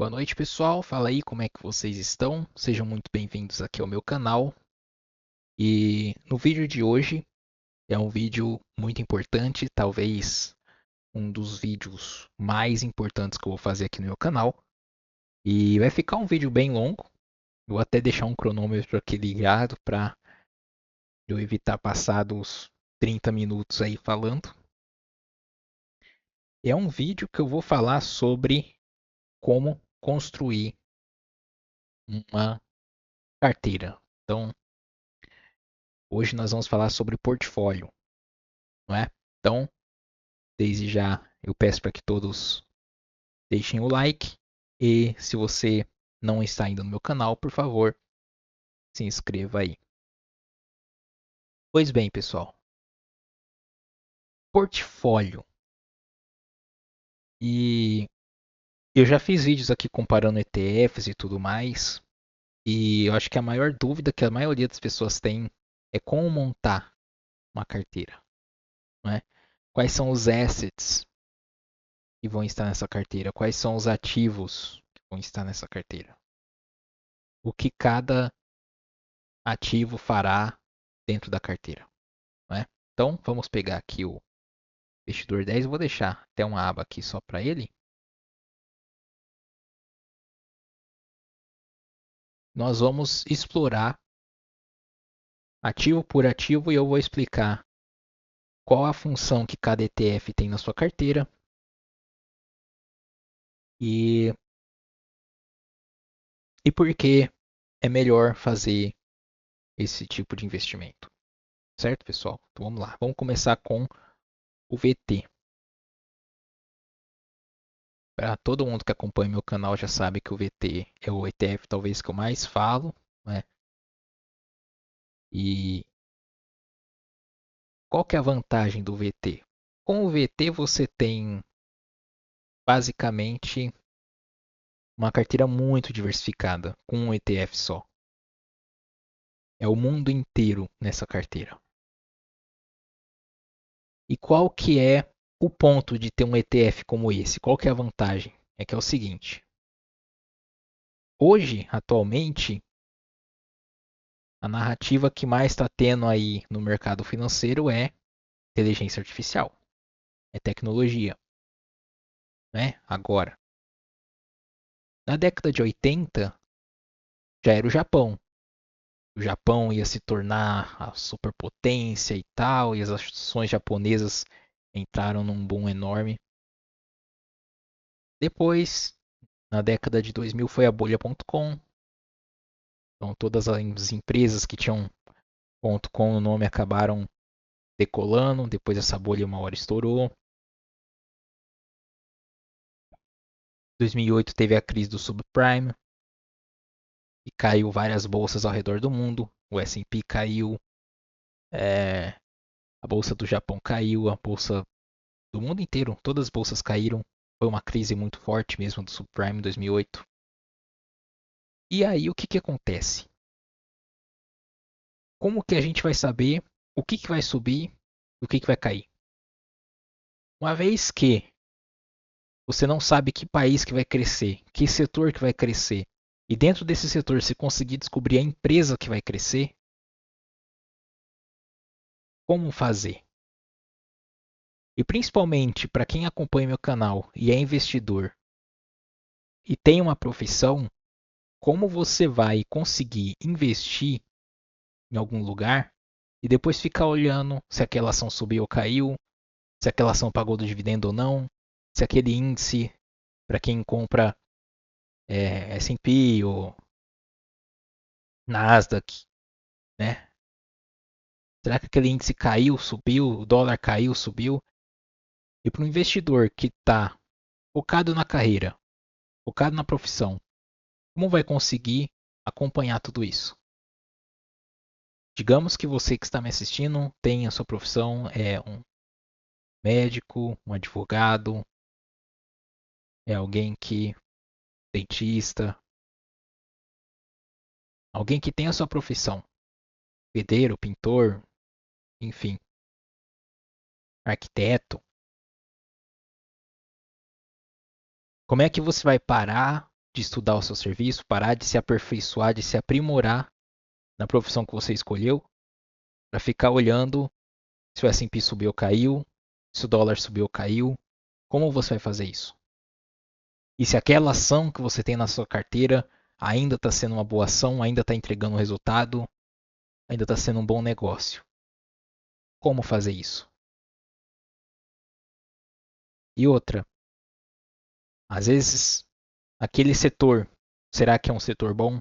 Boa noite, pessoal. Fala aí como é que vocês estão? Sejam muito bem-vindos aqui ao meu canal. E no vídeo de hoje é um vídeo muito importante, talvez um dos vídeos mais importantes que eu vou fazer aqui no meu canal. E vai ficar um vídeo bem longo. Eu vou até deixar um cronômetro aqui ligado para eu evitar passar dos 30 minutos aí falando. É um vídeo que eu vou falar sobre como construir uma carteira. Então, hoje nós vamos falar sobre portfólio, não é? Então, desde já eu peço para que todos deixem o like e se você não está ainda no meu canal, por favor, se inscreva aí. Pois bem, pessoal, portfólio. E eu já fiz vídeos aqui comparando ETFs e tudo mais, e eu acho que a maior dúvida que a maioria das pessoas tem é como montar uma carteira, não é? Quais são os assets que vão estar nessa carteira? Quais são os ativos que vão estar nessa carteira? O que cada ativo fará dentro da carteira, não é? Então, vamos pegar aqui o investidor 10, eu vou deixar até uma aba aqui só para ele. Nós vamos explorar ativo por ativo e eu vou explicar qual a função que cada ETF tem na sua carteira e, e por que é melhor fazer esse tipo de investimento. Certo, pessoal? Então vamos lá. Vamos começar com o VT. Para todo mundo que acompanha meu canal já sabe que o VT é o ETF talvez que eu mais falo, né? E qual que é a vantagem do VT? Com o VT você tem basicamente uma carteira muito diversificada com um ETF só. É o mundo inteiro nessa carteira. E qual que é o ponto de ter um ETF como esse? Qual que é a vantagem? É que é o seguinte: hoje, atualmente, a narrativa que mais está tendo aí no mercado financeiro é inteligência artificial, é tecnologia, né? Agora, na década de 80 já era o Japão. O Japão ia se tornar a superpotência e tal, e as ações japonesas entraram num boom enorme. Depois, na década de 2000, foi a bolha.com. Então, todas as empresas que tinham .com no nome acabaram decolando. Depois, essa bolha uma hora estourou. Em 2008 teve a crise do subprime e caiu várias bolsas ao redor do mundo. O S&P caiu, a bolsa do Japão caiu, a bolsa do mundo inteiro, todas as bolsas caíram. Foi uma crise muito forte mesmo do subprime em 2008. E aí o que, que acontece? Como que a gente vai saber o que, que vai subir e o que, que vai cair? Uma vez que você não sabe que país que vai crescer, que setor que vai crescer, e dentro desse setor você conseguir descobrir a empresa que vai crescer, como fazer? E principalmente para quem acompanha meu canal e é investidor e tem uma profissão, como você vai conseguir investir em algum lugar e depois ficar olhando se aquela ação subiu ou caiu, se aquela ação pagou do dividendo ou não, se aquele índice, para quem compra S&P ou Nasdaq, né? Será que aquele índice caiu, subiu, o dólar caiu, subiu? E para o investidor que está focado na carreira, focado na profissão, como vai conseguir acompanhar tudo isso? Digamos que você que está me assistindo tem a sua profissão, é um médico, um advogado, é alguém que dentista, alguém que tem a sua profissão, pedreiro, pintor, enfim, arquiteto. Como é que você vai parar de estudar o seu serviço, parar de se aperfeiçoar, de se aprimorar na profissão que você escolheu, para ficar olhando se o S&P subiu ou caiu, se o dólar subiu ou caiu, como você vai fazer isso? E se aquela ação que você tem na sua carteira ainda está sendo uma boa ação, ainda está entregando resultado, ainda está sendo um bom negócio. Como fazer isso? E outra, às vezes aquele setor, será que é um setor bom?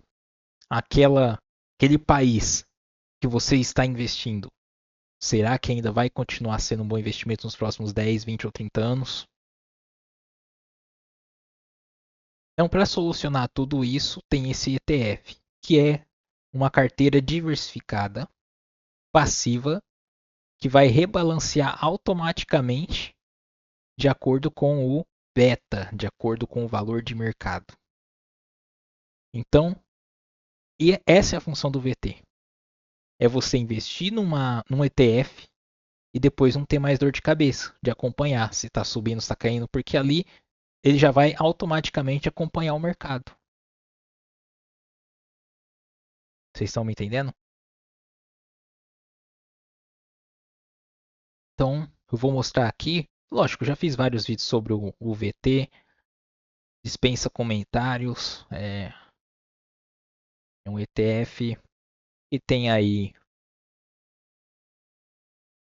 Aquele país que você está investindo, será que ainda vai continuar sendo um bom investimento nos próximos 10, 20 ou 30 anos? Então, para solucionar tudo isso, tem esse ETF, que é uma carteira diversificada, passiva, que vai rebalancear automaticamente de acordo com o beta, de acordo com o valor de mercado. Então, essa é a função do VT. É você investir num ETF e depois não ter mais dor de cabeça de acompanhar se está subindo, se está caindo, porque ali ele já vai automaticamente acompanhar o mercado. Vocês estão me entendendo? Então, eu vou mostrar aqui. Lógico, já fiz vários vídeos sobre o VT. Dispensa comentários. É um ETF que tem aí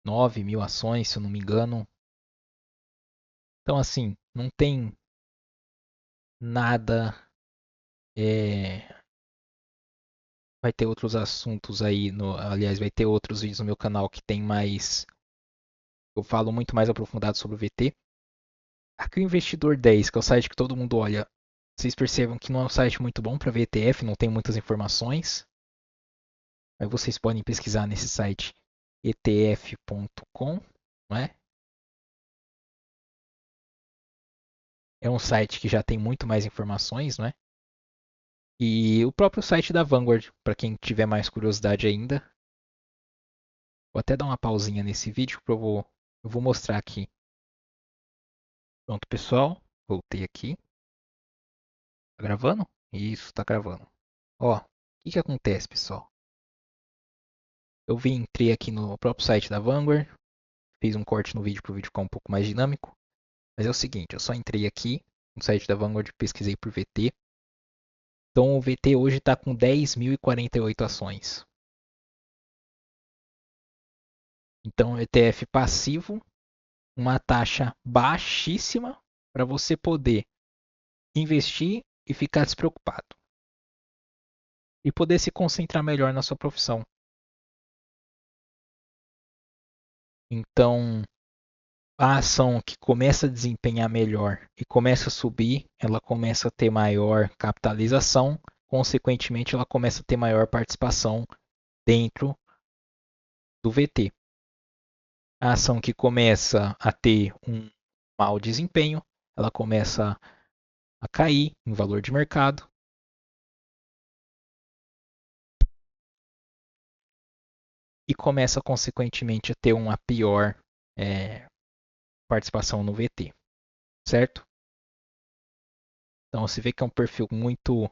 9.000 ações, se eu não me engano. Então, assim, não tem nada. Vai ter outros assuntos aí. Aliás, vai ter outros vídeos no meu canal que tem mais. Eu falo muito mais aprofundado sobre o VT. Aqui o Investidor 10, que é o site que todo mundo olha. Vocês percebam que não é um site muito bom para ver ETF, não tem muitas informações. Aí vocês podem pesquisar nesse site etf.com, não é? É um site que já tem muito mais informações, não é? E o próprio site da Vanguard, para quem tiver mais curiosidade ainda. Vou até dar uma pausinha nesse vídeo que eu vou mostrar aqui. Pronto, pessoal. Voltei aqui. Tá gravando? Isso, tá gravando. Ó, o que acontece, pessoal? Entrei aqui no próprio site da Vanguard. Fiz um corte no vídeo para o vídeo ficar um pouco mais dinâmico. Mas é o seguinte, eu só entrei aqui no site da Vanguard, pesquisei por VT. Então o VT hoje está com 10.048 ações. Então ETF passivo, uma taxa baixíssima para você poder investir e ficar despreocupado. E poder se concentrar melhor na sua profissão. Então, a ação que começa a desempenhar melhor e começa a subir, ela começa a ter maior capitalização, consequentemente, ela começa a ter maior participação dentro do VT. A ação que começa a ter um mau desempenho, ela começa a cair em valor de mercado. E começa, consequentemente, a ter uma pior participação no VT, certo? Então você vê que é um perfil muito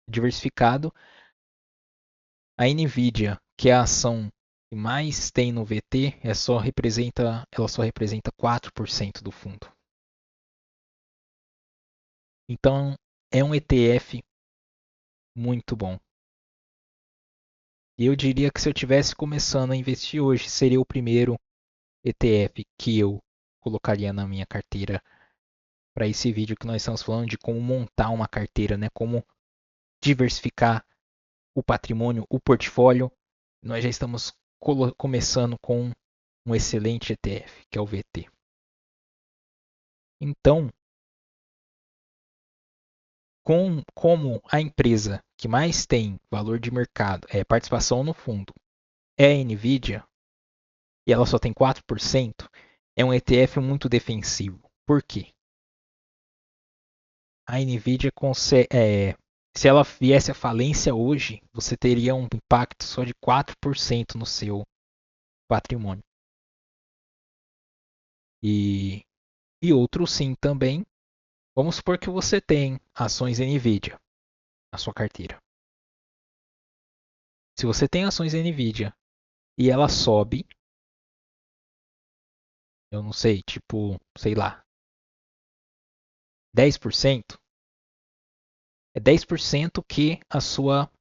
diversificado. A Nvidia, que é a ação que mais tem no VT, ela só representa 4% do fundo. Então é um ETF muito bom. E eu diria que se eu tivesse começando a investir hoje, seria o primeiro ETF que eu colocaria na minha carteira para esse vídeo que nós estamos falando de como montar uma carteira, né? Como diversificar o patrimônio, o portfólio. Nós já estamos começando com um excelente ETF, que é o VT. Então, como a empresa que mais tem valor de mercado, participação no fundo, é a Nvidia, e ela só tem 4%, é um ETF muito defensivo. Por quê? A Nvidia consegue, se ela viesse à falência hoje, você teria um impacto só de 4% no seu patrimônio. E E outro sim também. Vamos supor que você tem ações Nvidia na sua carteira. Se você tem ações Nvidia e ela sobe, eu não sei, tipo, sei lá, 10%, é 10% que a sua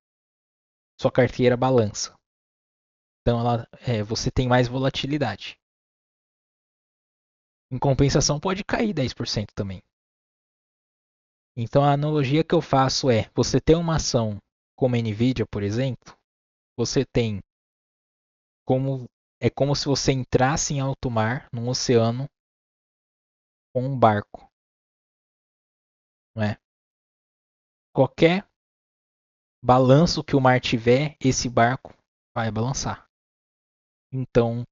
carteira balança. Então você tem mais volatilidade. Em compensação, pode cair 10% também. Então a analogia que eu faço é: você tem uma ação como a Nvidia, por exemplo, você tem como é como se você entrasse em alto mar, num oceano, com um barco, não é? Qualquer balanço que o mar tiver, esse barco vai balançar. Então,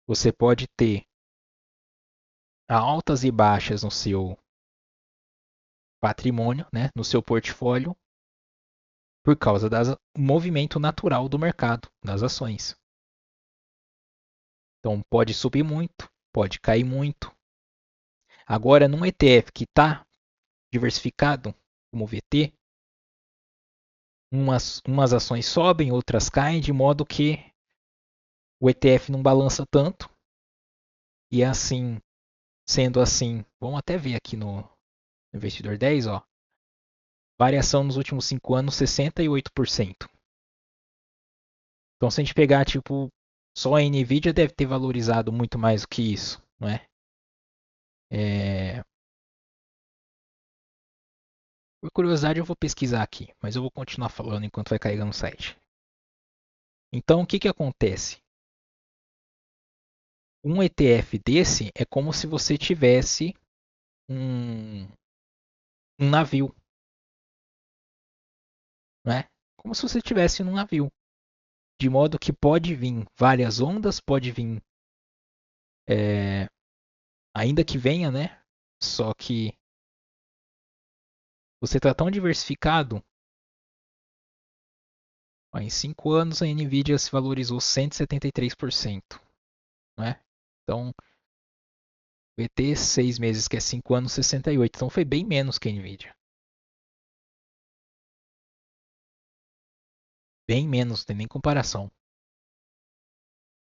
você pode ter altas e baixas no seu patrimônio, né, no seu portfólio, por causa do movimento natural do mercado, das ações. Então, pode subir muito, pode cair muito. Agora, num ETF que está diversificado, como o VT, umas ações sobem, outras caem, de modo que o ETF não balança tanto. E assim, sendo assim, vamos até ver aqui no Investidor 10, ó, variação nos últimos 5 anos 68%. Então, se a gente pegar, tipo, só a Nvidia deve ter valorizado muito mais do que isso, não é? É... Por curiosidade, eu vou pesquisar aqui, mas eu vou continuar falando enquanto vai carregando o site. Então, o que, que acontece? Um ETF desse é como se você tivesse um, um navio, né? Como se você estivesse num navio. De modo que pode vir várias ondas, pode vir, é, ainda que venha, né? Só que você está tão diversificado. Ó, em 5 anos a Nvidia se valorizou 173%, né? Então, VT 6 meses, que é 5 anos, 68%. Então foi bem menos que a Nvidia. Bem menos, não tem nem comparação.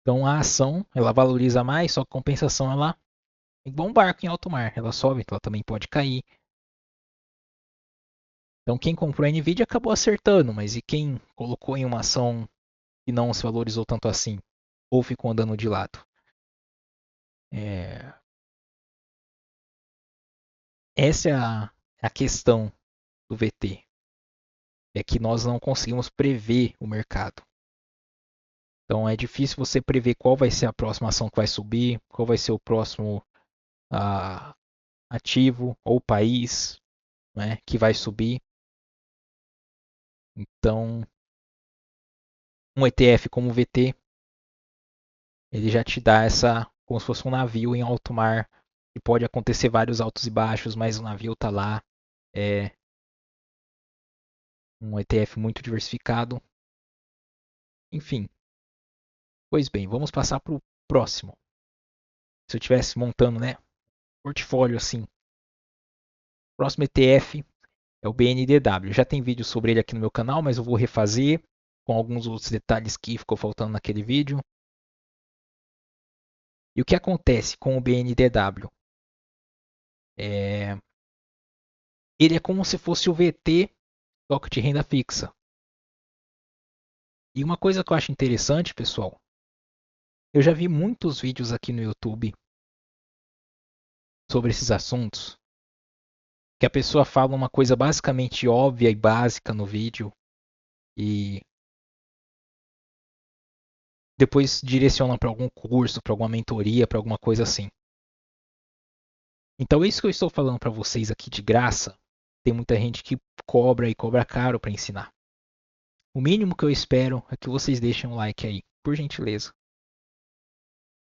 Então a ação, ela valoriza mais, só que compensação ela é igual um barco em alto mar. Ela sobe, ela também pode cair. Então quem comprou a Nvidia acabou acertando, mas e quem colocou em uma ação que não se valorizou tanto assim? Ou ficou andando de lado? É, essa é a questão do VT. É que nós não conseguimos prever o mercado. Então é difícil você prever qual vai ser a próxima ação que vai subir, qual vai ser o próximo ah, ativo ou país, né, que vai subir. Então, um ETF como o VT, ele já te dá essa, como se fosse um navio em alto mar, e pode acontecer vários altos e baixos, mas o navio está lá. É um ETF muito diversificado. Enfim, pois bem, vamos passar para o próximo. Se eu estivesse montando, né, portfólio assim, próximo ETF é o BNDW. Já tem vídeo sobre ele aqui no meu canal, mas eu vou refazer com alguns outros detalhes que ficou faltando naquele vídeo. E o que acontece com o BNDW? É... Ele é como se fosse o VT, só que de renda fixa. E uma coisa que eu acho interessante, pessoal, eu já vi muitos vídeos aqui no YouTube sobre esses assuntos, que a pessoa fala uma coisa basicamente óbvia e básica no vídeo e depois direciona para algum curso, para alguma mentoria, para alguma coisa assim. Então, isso que eu estou falando para vocês aqui de graça, tem muita gente que cobra e cobra caro para ensinar. O mínimo que eu espero é que vocês deixem um like aí, por gentileza,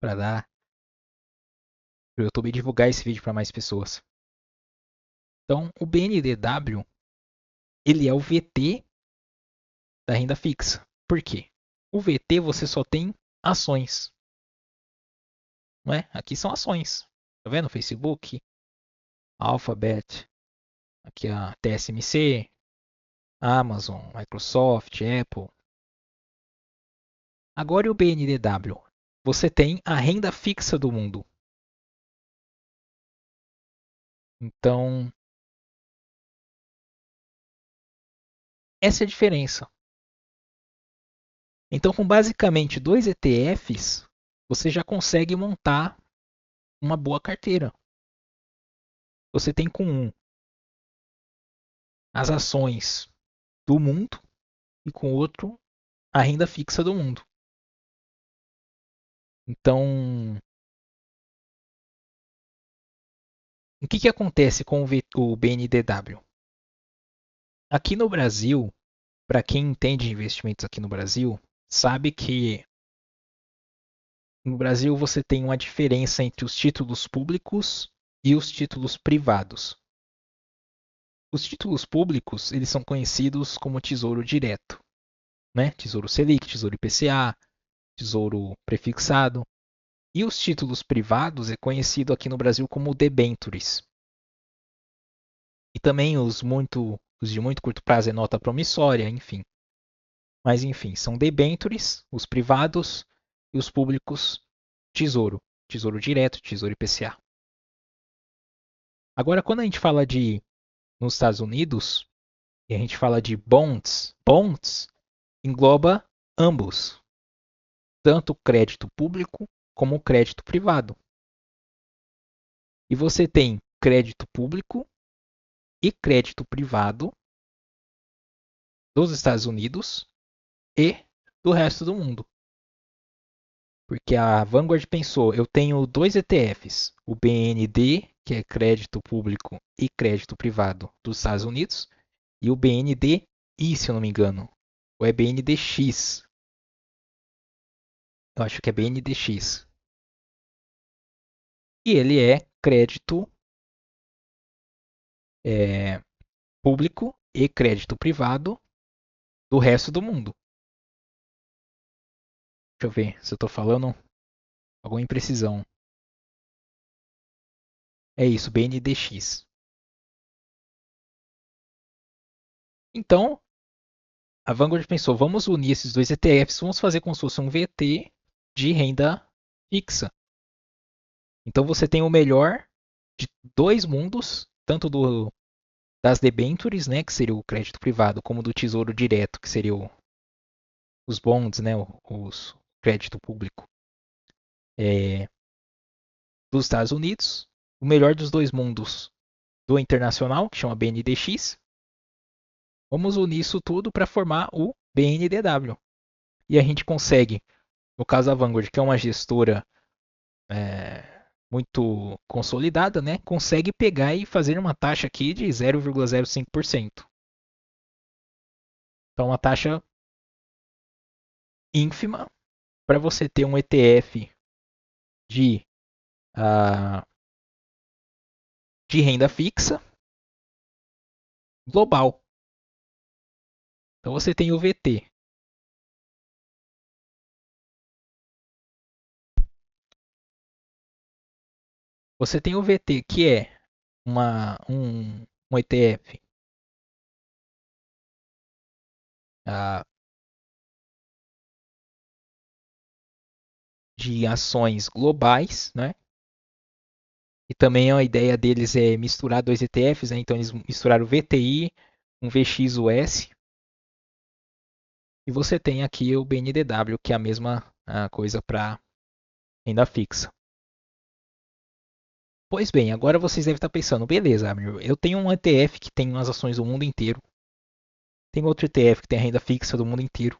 para dar para o YouTube divulgar esse vídeo para mais pessoas. Então, o BNDW, ele é o VT da renda fixa. Por quê? O VT você só tem ações, não é? Aqui são ações. Tá vendo? Facebook, Alphabet, aqui a TSMC, Amazon, Microsoft, Apple. Agora e o BNDW? Você tem a renda fixa do mundo. Então, essa é a diferença. Então, com basicamente dois ETFs, você já consegue montar uma boa carteira. Você tem com um as ações do mundo e com o outro a renda fixa do mundo. Então, o que acontece com o BNDW? Aqui no Brasil, para quem entende de investimentos aqui no Brasil, sabe que no Brasil você tem uma diferença entre os títulos públicos e os títulos privados. Os títulos públicos, eles são conhecidos como Tesouro Direto, né? Tesouro Selic, Tesouro IPCA, Tesouro Prefixado. E os títulos privados é conhecido aqui no Brasil como debentures. E também os de muito curto prazo é nota promissória, enfim. Mas enfim, são debentures, os privados e os públicos, tesouro, tesouro direto, tesouro IPCA. Agora, quando a gente fala de nos Estados Unidos e a gente fala de bonds engloba ambos, tanto o crédito público como o crédito privado. E você tem crédito público e crédito privado dos Estados Unidos e do resto do mundo. Porque a Vanguard pensou, eu tenho dois ETFs, o BND, que é crédito público e crédito privado dos Estados Unidos, e o BNDI, se eu não me engano, ou é BNDX. Eu acho que é BNDX. E ele é crédito é, público e crédito privado do resto do mundo. Deixa eu ver se eu estou falando alguma imprecisão. É isso, BNDX. Então, a Vanguard pensou, vamos unir esses dois ETFs, vamos fazer como se fosse um VT de renda fixa. Então você tem o melhor de dois mundos, tanto das debentures, né, que seria o crédito privado, como do tesouro direto, que seria os bonds, né, os crédito público dos Estados Unidos. O melhor dos dois mundos do internacional, que chama BNDX. Vamos unir isso tudo para formar o BNDW. E a gente consegue, no caso da Vanguard, que é uma gestora muito consolidada, né, consegue pegar e fazer uma taxa aqui de 0,05%. Então, uma taxa ínfima para você ter um ETF de, uh, de renda fixa global. Então, você tem o VT. Você tem o VT, que é um ETF uh, de ações globais, né? E também a ideia deles é misturar dois ETFs, né? Então eles misturaram o VTI, um VXUS, e você tem aqui o BNDW, que é a mesma coisa para renda fixa. Pois bem, agora vocês devem estar pensando, beleza, Amir, eu tenho um ETF que tem as ações do mundo inteiro, tem outro ETF que tem a renda fixa do mundo inteiro.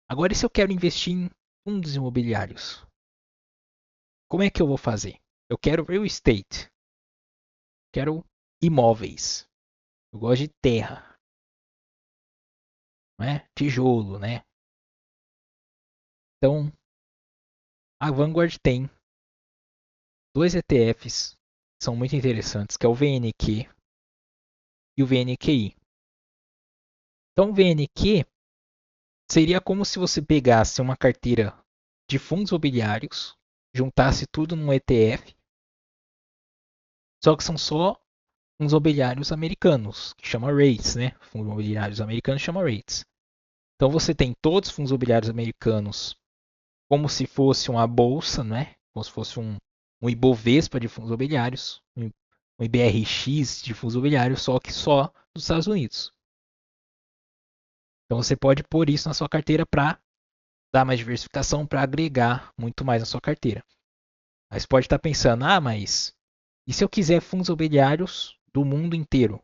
Agora, e se eu quero investir em fundos imobiliários? Como é que eu vou fazer? Eu quero real estate, quero imóveis, eu gosto de terra, né? Tijolo, né? Então, a Vanguard tem dois ETFs que são muito interessantes, que é o VNQ e o VNQI. Então, o VNQ seria como se você pegasse uma carteira de fundos imobiliários, juntasse tudo num ETF Só que são só fundos imobiliários americanos, que chama REITs, né? Fundos imobiliários americanos chama REITs. Então você tem todos os fundos imobiliários americanos como se fosse uma bolsa, né? Como se fosse um Ibovespa de fundos imobiliários, um IBRX de fundos imobiliários, só que só dos Estados Unidos. Então você pode pôr isso na sua carteira para dar mais diversificação, para agregar muito mais na sua carteira. Aí você pode estar pensando, mas e se eu quiser fundos imobiliários do mundo inteiro?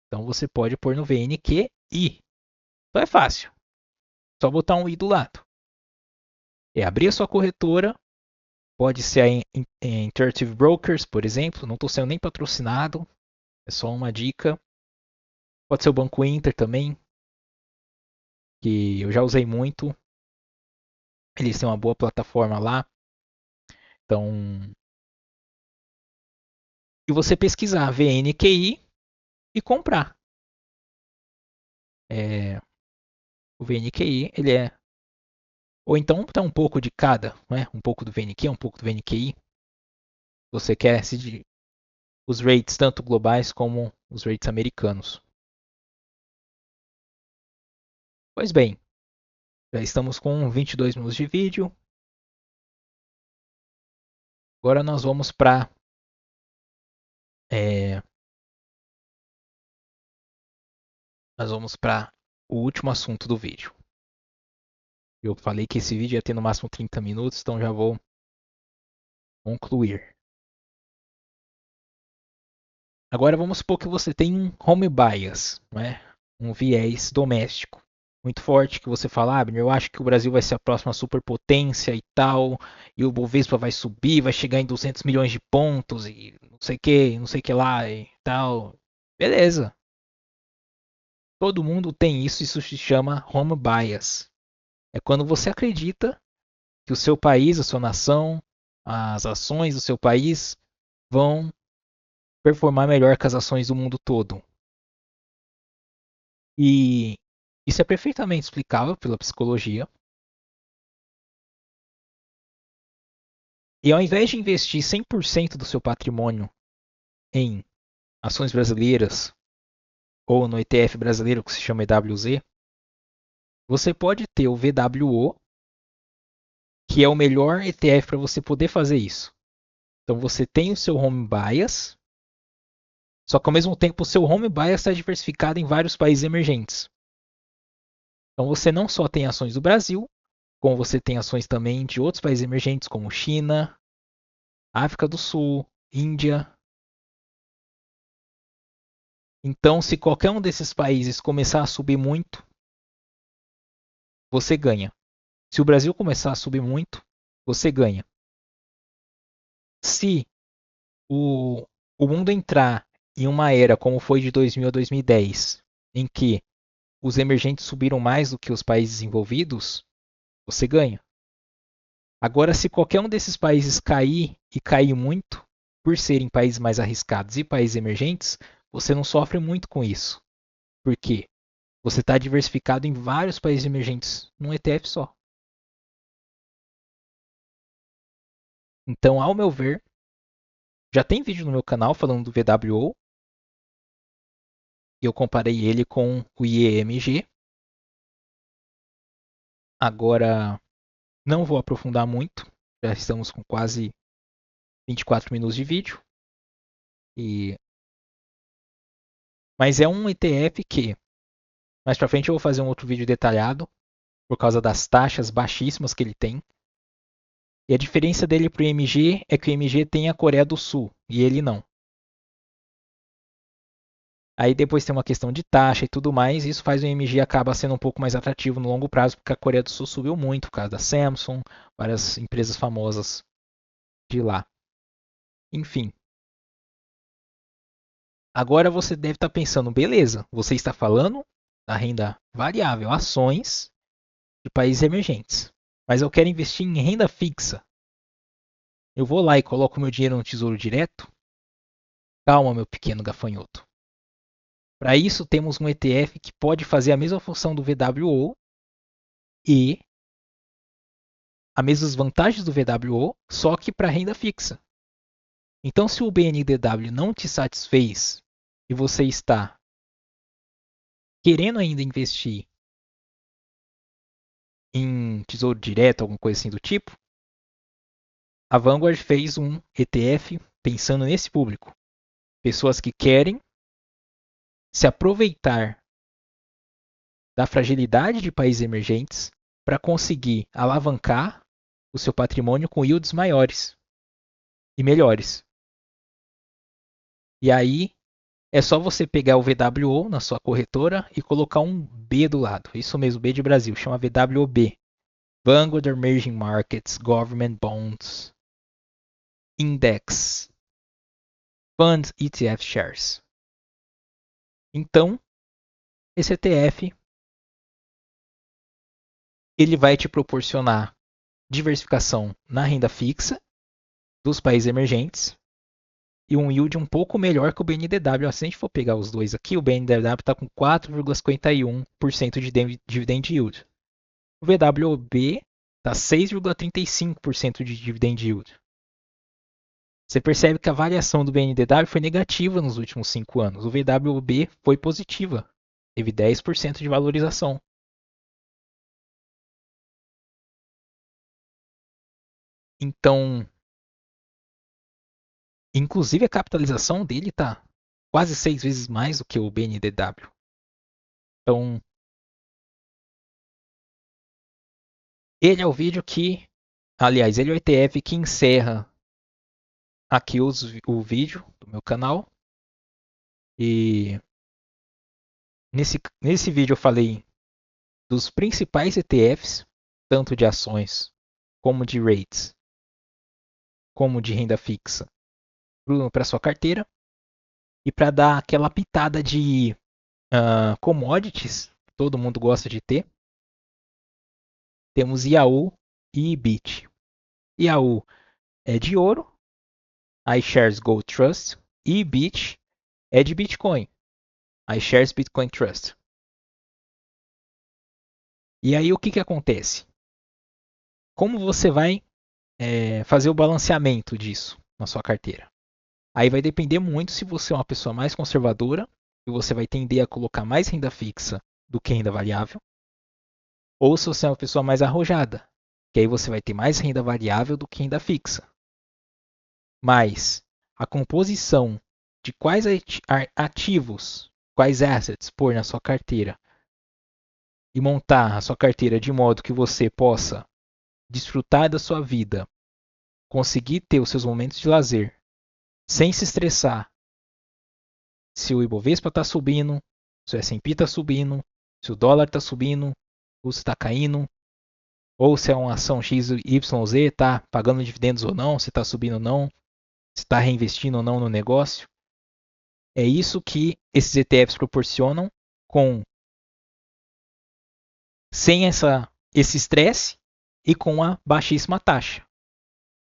Então você pode pôr no VNQI. Então é fácil. Só botar um I do lado. É abrir a sua corretora. Pode ser a Interactive Brokers, por exemplo. Não estou sendo nem patrocinado. É só uma dica. Pode ser o Banco Inter também, que eu já usei muito. Eles têm uma boa plataforma lá. Então, e você pesquisar VNQI e comprar. É, o VNQI, ele é. Ou então tá um pouco de cada, né? Um pouco do VNQ, um pouco do VNQI. Você quer os rates tanto globais como os rates americanos. Pois bem, já estamos com 22 minutos de vídeo. Agora é, nós vamos para o último assunto do vídeo. Eu falei que esse vídeo ia ter no máximo 30 minutos, então já vou concluir. Agora vamos supor que você tem um home bias, né? Um viés doméstico muito forte que você fala, eu acho que o Brasil vai ser a próxima superpotência e tal, e o Bovespa vai subir, vai chegar em 200 milhões de pontos e não sei que lá e tal. Beleza. Todo mundo tem isso se chama home bias. É quando você acredita que o seu país, a sua nação, as ações do seu país vão performar melhor que as ações do mundo todo. E isso é perfeitamente explicável pela psicologia. E ao invés de investir 100% do seu patrimônio em ações brasileiras ou no ETF brasileiro que se chama EWZ, você pode ter o VWO, que é o melhor ETF para você poder fazer isso. Então você tem o seu home bias, só que ao mesmo tempo o seu home bias está diversificado em vários países emergentes. Então você não só tem ações do Brasil, como você tem ações também de outros países emergentes como China, África do Sul, Índia. Então, se qualquer um desses países começar a subir muito, você ganha. Se o Brasil começar a subir muito, você ganha. Se o, o mundo entrar em uma era como foi de 2000 a 2010, em que os emergentes subiram mais do que os países desenvolvidos, você ganha. Agora, se qualquer um desses países cair e cair muito, por serem países mais arriscados e países emergentes, você não sofre muito com isso. Por quê? Você está diversificado em vários países emergentes num ETF só. Então, ao meu ver, já tem vídeo no meu canal falando do VWO. E eu comparei ele com o IEMG. Agora, não vou aprofundar muito. Já estamos com quase 24 minutos de vídeo. E... Mas é um ETF que, mais pra frente eu vou fazer um outro vídeo detalhado, por causa das taxas baixíssimas que ele tem. E a diferença dele para o IMG é que o IMG tem a Coreia do Sul e ele não. Aí depois tem uma questão de taxa e tudo mais, e isso faz o IMG acaba sendo um pouco mais atrativo no longo prazo, porque a Coreia do Sul subiu muito por causa da Samsung, várias empresas famosas de lá. Enfim. Agora você deve estar pensando, beleza, você está falando da renda variável, ações de países emergentes. Mas eu quero investir em renda fixa. Eu vou lá e coloco meu dinheiro no Tesouro Direto? Calma, meu pequeno gafanhoto. Para isso, temos um ETF que pode fazer a mesma função do VWO e as mesmas vantagens do VWO, só que para renda fixa. Então, se o BNDW não te satisfez e você está querendo ainda investir em tesouro direto, alguma coisa assim do tipo, a Vanguard fez um ETF pensando nesse público. Pessoas que querem se aproveitar da fragilidade de países emergentes para conseguir alavancar o seu patrimônio com yields maiores e melhores. E aí é só você pegar o VWO na sua corretora e colocar um B do lado. Isso mesmo, B de Brasil, chama VWOB. Vanguard Emerging Markets Government Bonds Index Fund ETF Shares. Então, esse ETF ele vai te proporcionar diversificação na renda fixa dos países emergentes e um yield um pouco melhor que o BNDW. Se a gente for pegar os dois aqui, o BNDW está com 4,51% de dividend yield. O VWB está 6,35% de dividend yield. Você percebe que a variação do BNDW foi negativa nos últimos 5 anos. O VWB foi positiva, teve 10% de valorização. Então, inclusive a capitalização dele está quase 6 vezes mais do que o BNDW. Então, ele é o vídeo que, aliás, ele é o ETF que encerra aqui o vídeo do meu canal. E nesse vídeo eu falei dos principais ETFs, tanto de ações como de rates, como de renda fixa, para sua carteira. E para dar aquela pitada de commodities, todo mundo gosta de ter, temos IAU e IBIT. IAU é de ouro, iShares Gold Trust, e IBIT é de Bitcoin, iShares Bitcoin Trust. E aí o que, que acontece? Como você vai fazer o balanceamento disso na sua carteira? Aí vai depender muito se você é uma pessoa mais conservadora e você vai tender a colocar mais renda fixa do que renda variável, ou se você é uma pessoa mais arrojada, que aí você vai ter mais renda variável do que renda fixa. Mas a composição de quais ativos, quais assets pôr na sua carteira e montar a sua carteira de modo que você possa desfrutar da sua vida, conseguir ter os seus momentos de lazer, sem se estressar se o Ibovespa está subindo, se o S&P está subindo, se o dólar está subindo, ou se está caindo, ou se é uma ação X, Y, Z, está pagando dividendos ou não, se está subindo ou não, se está reinvestindo ou não no negócio. É isso que esses ETFs proporcionam sem esse estresse e com a baixíssima taxa,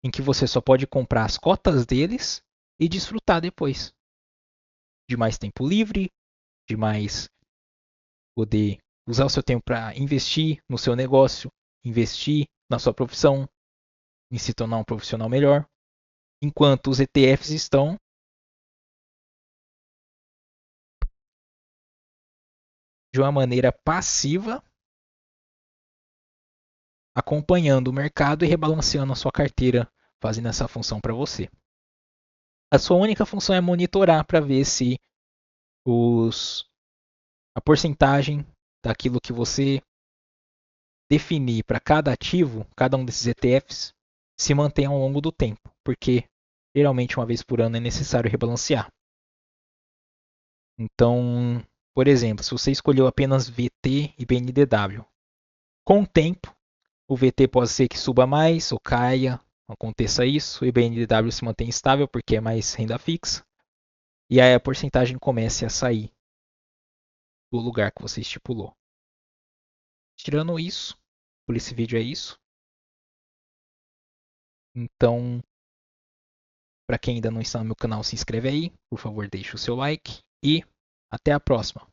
em que você só pode comprar as cotas deles e desfrutar depois de mais tempo livre, de mais poder usar o seu tempo para investir no seu negócio, investir na sua profissão, em se tornar um profissional melhor, enquanto os ETFs estão de uma maneira passiva acompanhando o mercado e rebalanceando a sua carteira, fazendo essa função para você. A sua única função é monitorar para ver se a porcentagem daquilo que você definir para cada ativo, cada um desses ETFs, se mantém ao longo do tempo, porque geralmente uma vez por ano é necessário rebalancear. Então, por exemplo, se você escolheu apenas VT e BNDW, com o tempo, o VT pode ser que suba mais ou caia, aconteça isso, e o BNDW se mantém estável porque é mais renda fixa, e aí a porcentagem comece a sair do lugar que você estipulou. Tirando isso, por esse vídeo é isso. Então, para quem ainda não está no meu canal, se inscreve aí, por favor, deixe o seu like e até a próxima.